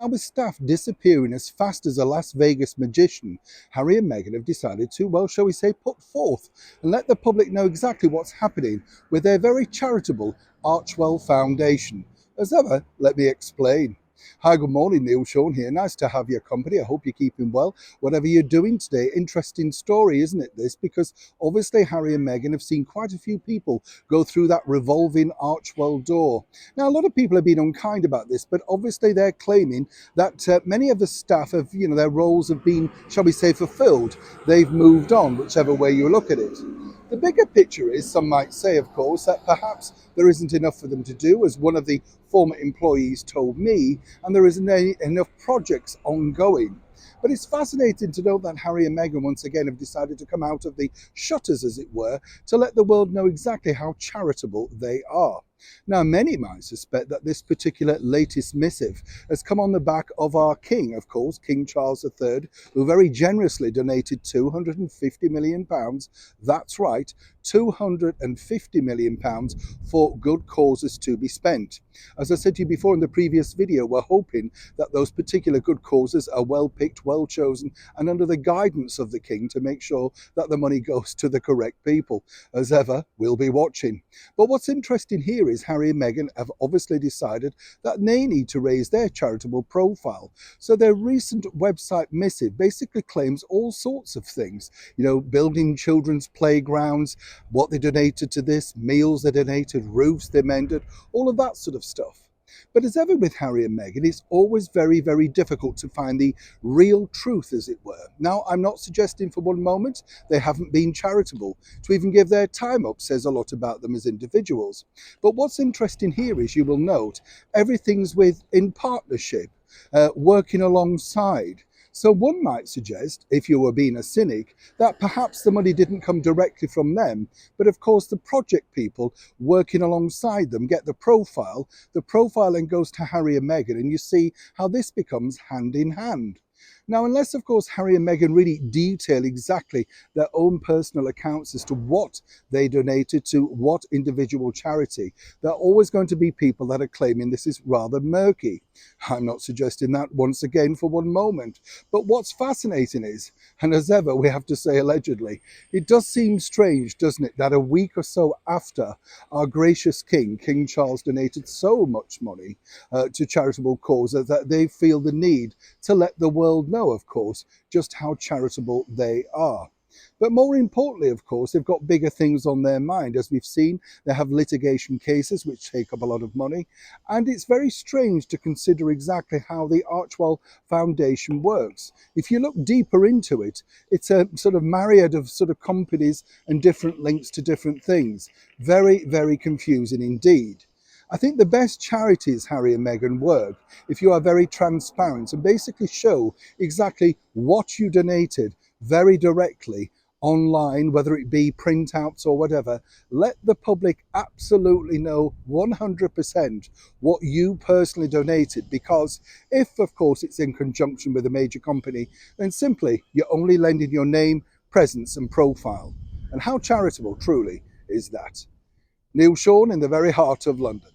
Now, with staff disappearing as fast as a Las Vegas magician, Harry and Meghan have decided to, well, shall we say, put forth and let the public know exactly what's happening with their very charitable Archwell Foundation. As ever, let me explain. Hi, good morning, Neil Sean here. Nice to have your company. I hope you're keeping well. Whatever you're doing today, interesting story, isn't it, this? Because obviously Harry and Meghan have seen quite a few people go through that revolving Archwell door. Now, a lot of people have been unkind about this, but obviously they're claiming that many of the staff have, their roles have been, shall we say, fulfilled. They've moved on, whichever way you look at it. The bigger picture is, some might say, of course, that perhaps there isn't enough for them to do, as one of the former employees told me, and there isn't enough projects ongoing. But it's fascinating to note that Harry and Meghan once again have decided to come out of the shutters, as it were, to let the world know exactly how charitable they are. Now, many might suspect that this particular latest missive has come on the back of our king, of course, King Charles III, who very generously donated £250 million. That's right, £250 million for good causes to be spent. As I said to you before in the previous video, we're hoping that those particular good causes are well picked, well chosen, and under the guidance of the king to make sure that the money goes to the correct people. As ever, we'll be watching. But what's interesting here is Harry and Meghan have obviously decided that they need to raise their charitable profile. So their recent website missive basically claims all sorts of things, building children's playgrounds, what they donated to this, meals they donated, roofs they mended, all of that sort of stuff. But as ever with Harry and Meghan, it's always very, very difficult to find the real truth, as it were. Now, I'm not suggesting for one moment they haven't been charitable. To even give their time up says a lot about them as individuals. But what's interesting here is, you will note, everything's in partnership, working alongside. So one might suggest, if you were being a cynic, that perhaps the money didn't come directly from them, but of course the project people working alongside them get the profile then goes to Harry and Meghan, and you see how this becomes hand in hand. Now, unless, of course, Harry and Meghan really detail exactly their own personal accounts as to what they donated to what individual charity, there are always going to be people that are claiming this is rather murky. I'm not suggesting that once again for one moment. But what's fascinating is, and as ever we have to say allegedly, it does seem strange, doesn't it, that a week or so after our gracious king, King Charles, donated so much money to charitable causes, that they feel the need to let the world know, of course, just how charitable they are. But more importantly, of course, they've got bigger things on their mind. As we've seen, they have litigation cases which take up a lot of money. And it's very strange to consider exactly how the Archwell Foundation works. If you look deeper into it, it's a sort of myriad of sort of companies and different links to different things. Very, very confusing indeed. I think the best charities, Harry and Meghan, work if you are very transparent and basically show exactly what you donated very directly online, whether it be printouts or whatever. Let the public absolutely know 100% what you personally donated, because if, of course, it's in conjunction with a major company, then simply you're only lending your name, presence and profile. And how charitable truly is that? Neil Sean in the very heart of London.